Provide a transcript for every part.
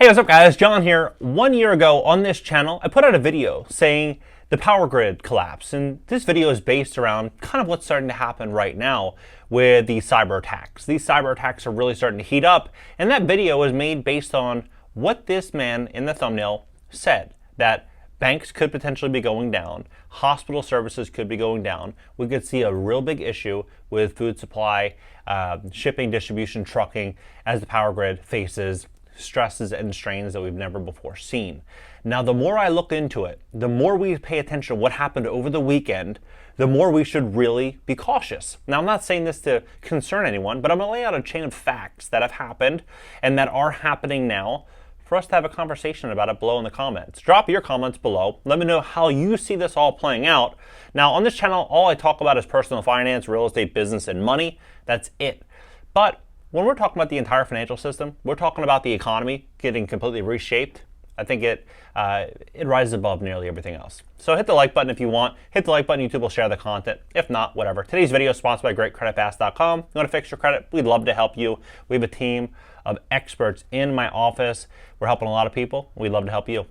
Hey, what's up guys? John here. 1 year ago on this channel, I put out a video saying the power grid collapsed. And this video is based around kind of what's starting to happen right now with the cyber attacks. These cyber attacks are really starting to heat up. And that video was made based on what this man in the thumbnail said, that banks could potentially be going down, hospital services could be going down. We could see a real big issue with food supply, shipping, distribution, trucking as the power grid faces stresses and strains that we've never before seen. Now, the more I look into it, the more we pay attention to what happened over the weekend, the more we should really be cautious. Now, I'm not saying this to concern anyone, but I'm going to lay out a chain of facts that have happened and that are happening now for us to have a conversation about it below in the comments. Drop your comments below. Let me know how you see this all playing out. Now, on this channel, all I talk about is personal finance, real estate, business, and money. That's it. But when we're talking about the entire financial system, we're talking about the economy getting completely reshaped. I think it rises above nearly everything else. So hit the like button if you want. Hit the like button. YouTube will share the content. If not, whatever. Today's video is sponsored by GreatCreditFast.com. You want to fix your credit? We'd love to help you. We have a team of experts in my office. We're helping a lot of people. We'd love to help you.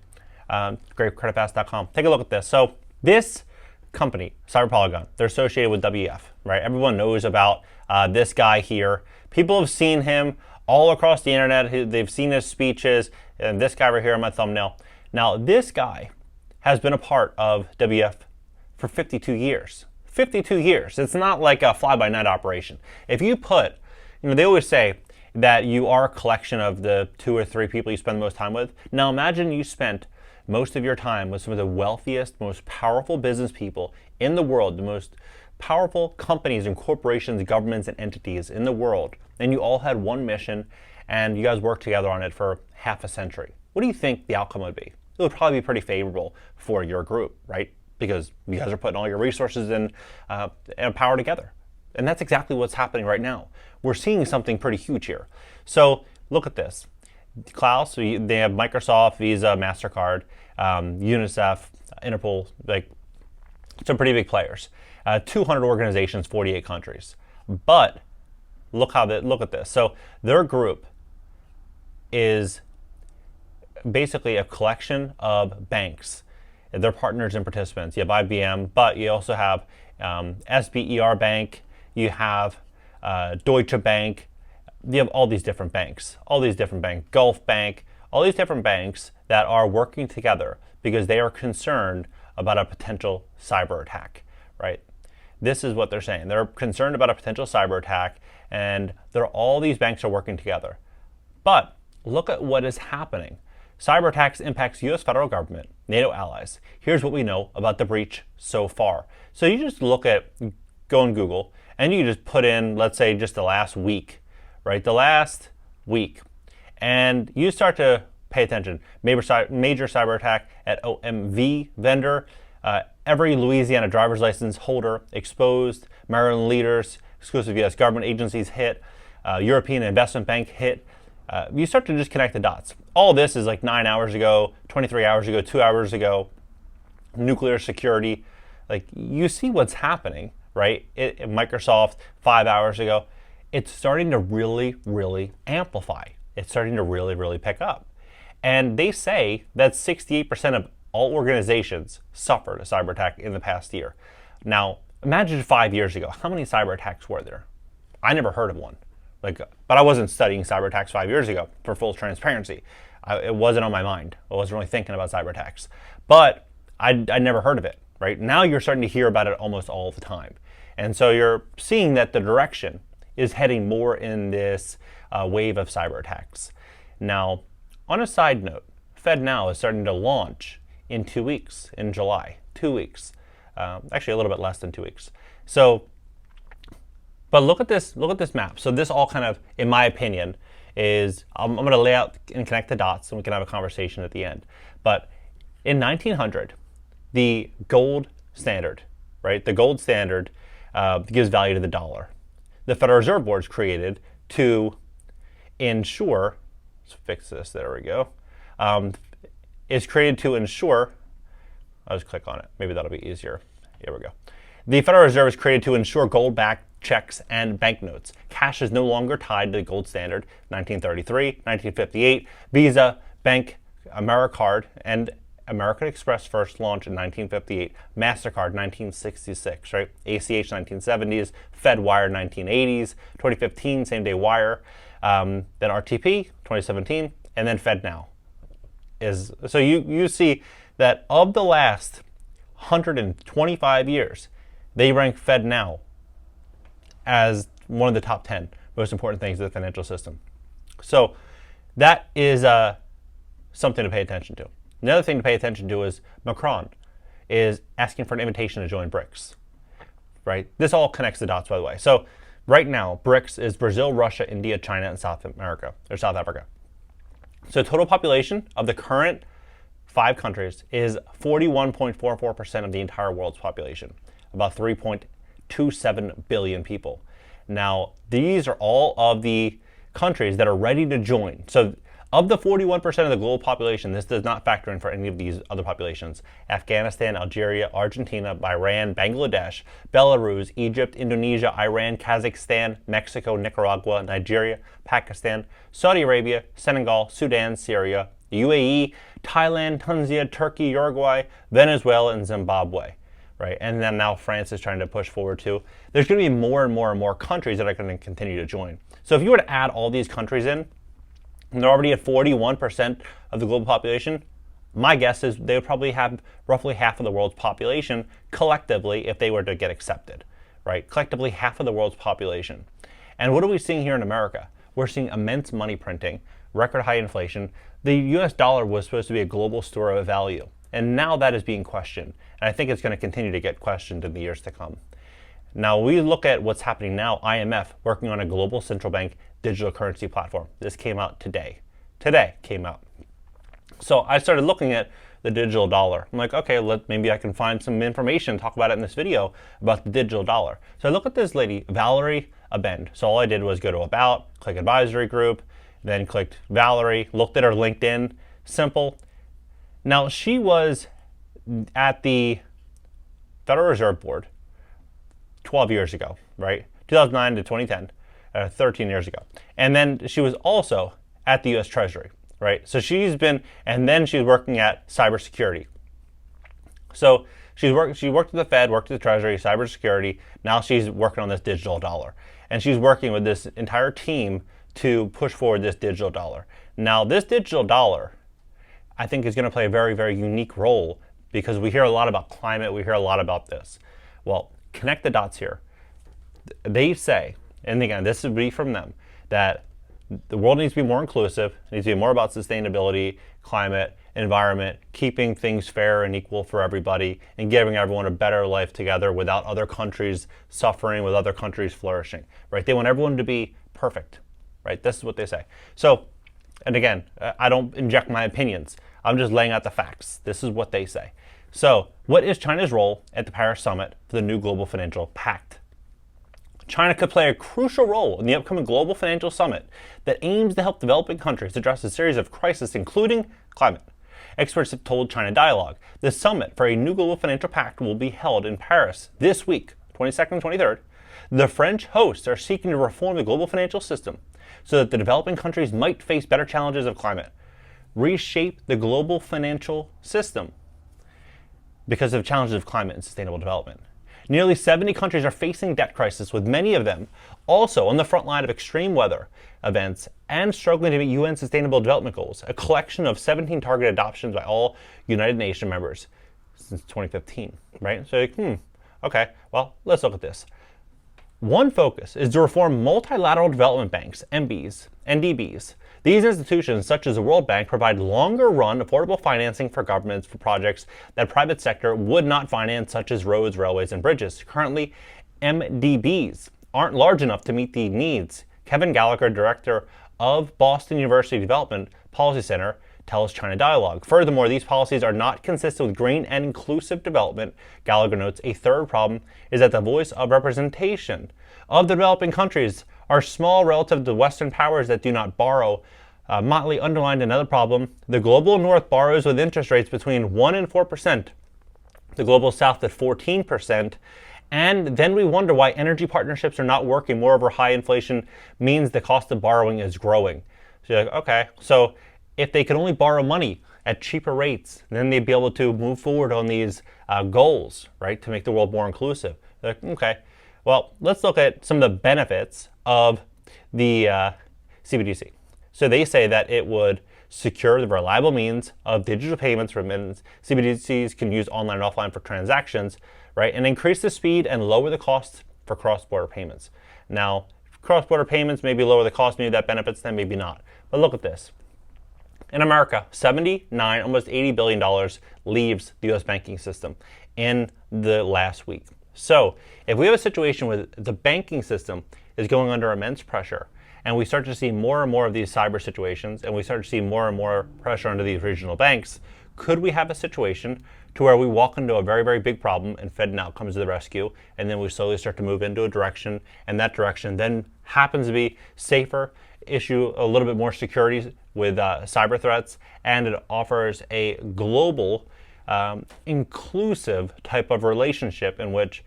GreatCreditFast.com. Take a look at this. So this company, CyberPolygon, they're associated with WF, right? Everyone knows about this guy here. People have seen him all across the internet. They've seen his speeches, and this guy right here on my thumbnail. Now, this guy has been a part of WF for 52 years. 52 years. It's not like a fly-by-night operation. If you put, they always say that you are a collection of the 2 or 3 people you spend the most time with. Now, imagine you spent most of your time with some of the wealthiest, most powerful business people in the world, the most powerful companies and corporations, governments, and entities in the world, and you all had one mission, and you guys worked together on it for half a century. What do you think the outcome would be? It would probably be pretty favorable for your group, right? Because you guys are putting all your resources and power together. And that's exactly what's happening right now. We're seeing something pretty huge here. So look at this. Klaus, they have Microsoft, Visa, MasterCard, UNICEF, Interpol, like some pretty big players. 200 organizations, 48 countries. But look at this. So their group is basically a collection of banks. They're partners and participants. You have IBM, but you also have SBER Bank. You have Deutsche Bank. You have all these different banks, Gulf Bank, all these different banks that are working together because they are concerned about a potential cyber attack, right? This is what they're saying. They're concerned about a potential cyber attack, and all these banks are working together. But look at what is happening. Cyber attacks impacts U.S. federal government, NATO allies. Here's what we know about the breach so far. So you just go on Google, and you just put in, let's say, just the last week, right? The last week. And you start to pay attention. Major cyber attack at OMV vendor. Every Louisiana driver's license holder exposed. Maryland leaders, exclusive U.S. government agencies hit. European investment bank hit. You start to just connect the dots. All this is like 9 hours ago, 23 hours ago, 2 hours ago. Nuclear security. Like, you see what's happening, right? Microsoft 5 hours ago. It's starting to really, really amplify. It's starting to really, really pick up. And they say that 68% of all organizations suffered a cyber attack in the past year. Now, imagine 5 years ago, how many cyber attacks were there? I never heard of one. But I wasn't studying cyber attacks 5 years ago, for full transparency. It wasn't on my mind. I wasn't really thinking about cyber attacks. But I'd never heard of it, right? Now you're starting to hear about it almost all the time. And so you're seeing that the direction is heading more in this wave of cyber attacks. Now, on a side note, FedNow is starting to launch in 2 weeks, in July. 2 weeks. Actually, a little bit less than 2 weeks. So, but look at this map. So this all kind of, in my opinion, is, I'm going to lay out and connect the dots, and we can have a conversation at the end. But in 1900, the gold standard, right? The gold standard gives value to the dollar. The Federal Reserve Board is created to ensure, let's fix this, there we go, is created to ensure, I'll just click on it, maybe that'll be easier. Here we go. The Federal Reserve is created to ensure gold-backed checks and banknotes. Cash is no longer tied to the gold standard. 1933, 1958, Visa Bank, AmeriCard, and American Express first launched in 1958, MasterCard 1966, right? ACH 1970s, FedWire 1980s, 2015 same day wire, then RTP 2017, and then FedNow. So you see that of the last 125 years, they rank FedNow as one of the top 10 most important things in the financial system. So that is something to pay attention to. Another thing to pay attention to is Macron is asking for an invitation to join BRICS, right? This all connects the dots, by the way. So right now, BRICS is Brazil, Russia, India, China, and South Africa. So total population of the current 5 countries is 41.44% of the entire world's population, about 3.27 billion people. Now, these are all of the countries that are ready to join. So of the 41% of the global population, this does not factor in for any of these other populations: Afghanistan, Algeria, Argentina, Iran, Bangladesh, Belarus, Egypt, Indonesia, Iran, Kazakhstan, Mexico, Nicaragua, Nigeria, Pakistan, Saudi Arabia, Senegal, Sudan, Syria, UAE, Thailand, Tunisia, Turkey, Uruguay, Venezuela, and Zimbabwe, right? And then now France is trying to push forward too. There's going to be more and more and more countries that are going to continue to join. So if you were to add all these countries in, and they're already at 41% of the global population, my guess is they would probably have roughly half of the world's population collectively if they were to get accepted, right? Collectively, half of the world's population. And what are we seeing here in America? We're seeing immense money printing, record high inflation. The US dollar was supposed to be a global store of value, and now that is being questioned. And I think it's going to continue to get questioned in the years to come. Now, we look at what's happening now. IMF working on a global central bank digital currency platform. This came out today. Today came out. So I started looking at the digital dollar. I'm like, okay, maybe I can find some information, talk about it in this video about the digital dollar. So I look at this lady, Valerie Abend. So all I did was go to About, click Advisory Group, then clicked Valerie, looked at her LinkedIn, simple. Now, she was at the Federal Reserve Board 12 years ago, right? 2009 to 2010, 13 years ago. And then she was also at the US Treasury, right? So and then she's working at cybersecurity. So she worked at the Fed, worked at the Treasury, cybersecurity. Now she's working on this digital dollar. And she's working with this entire team to push forward this digital dollar. Now, this digital dollar, I think, is going to play a very, very unique role because we hear a lot about climate, we hear a lot about this. Well, connect the dots here. They say, and again, this would be from them, that the world needs to be more inclusive, it needs to be more about sustainability, climate, environment, keeping things fair and equal for everybody, and giving everyone a better life together without other countries suffering, with other countries flourishing, right? They want everyone to be perfect, right? This is what they say. So, and again, I don't inject my opinions. I'm just laying out the facts. This is what they say. So, what is China's role at the Paris Summit for the new Global Financial Pact? China could play a crucial role in the upcoming Global Financial Summit that aims to help developing countries address a series of crises, including climate. Experts have told China Dialogue the summit for a new Global Financial Pact will be held in Paris this week, 22nd and 23rd. The French hosts are seeking to reform the global financial system so that the developing countries might face better challenges of climate, reshape the global financial system because of challenges of climate and sustainable development. Nearly 70 countries are facing debt crisis, with many of them also on the front line of extreme weather events and struggling to meet UN Sustainable Development Goals, a collection of 17 target adoptions by all United Nations members since 2015, right? So, okay, well, let's look at this. One focus is to reform multilateral development banks, MBs, and DBs. These institutions, such as the World Bank, provide longer-run affordable financing for governments for projects that private sector would not finance, such as roads, railways, and bridges. Currently, MDBs aren't large enough to meet the needs. Kevin Gallagher, director of Boston University Development Policy Center, tells China Dialogue. Furthermore, these policies are not consistent with green and inclusive development. Gallagher notes a third problem is that the voice of representation of the developing countries are small relative to Western powers that do not borrow. Motley underlined another problem. The global north borrows with interest rates between 1% and 4%. The global south at 14%. And then we wonder why energy partnerships are not working. Moreover, high inflation means the cost of borrowing is growing. So you're like, okay, so if they could only borrow money at cheaper rates, then they'd be able to move forward on these goals, right, to make the world more inclusive. They're like, okay, well, let's look at some of the benefits of the CBDC. So they say that it would secure the reliable means of digital payments. Remittance CBDCs can use online and offline for transactions, right, and increase the speed and lower the costs for cross-border payments. Now, cross-border payments maybe lower the cost, maybe that benefits them, maybe not. But look at this. In America, $79, almost $80 billion leaves the U.S. banking system in the last week. So if we have a situation where the banking system is going under immense pressure, and we start to see more and more of these cyber situations, and we start to see more and more pressure under these regional banks, could we have a situation to where we walk into a very, very big problem and FedNow comes to the rescue, and then we slowly start to move into a direction, and that direction then happens to be safer, issue a little bit more security with cyber threats, and it offers a global, inclusive type of relationship in which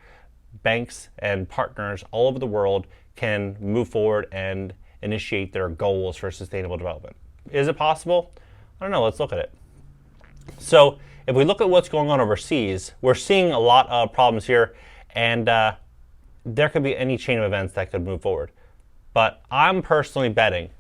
banks and partners all over the world can move forward and initiate their goals for sustainable development. Is it possible? I don't know. Let's look at it. So if we look at what's going on overseas, we're seeing a lot of problems here, and there could be any chain of events that could move forward. But I'm personally betting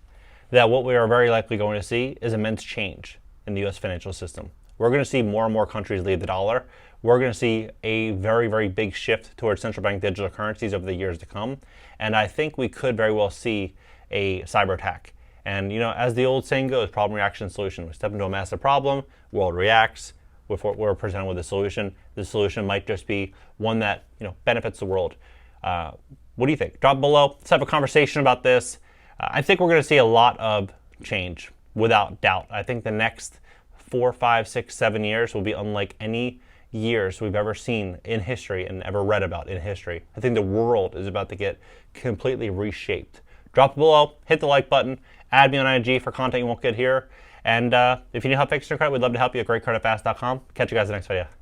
that what we are very likely going to see is immense change in the U.S. financial system. We're going to see more and more countries leave the dollar. We're going to see a very, very big shift towards central bank digital currencies over the years to come. And I think we could very well see a cyber attack. And, you know, as the old saying goes, problem, reaction, solution. We step into a massive problem, world reacts. We're presented with a solution. The solution might just be one that, you know, benefits the world. What do you think? Drop below. Let's have a conversation about this. I think we're going to see a lot of change, without doubt. I think the next 4, 5, 6, 7 years will be unlike any years we've ever seen in history and ever read about in history. I think the world is about to get completely reshaped. Drop below, hit the like button, add me on IG for content you won't get here. And if you need help fixing your credit, we'd love to help you at greatcreditfast.com. Catch you guys in the next video.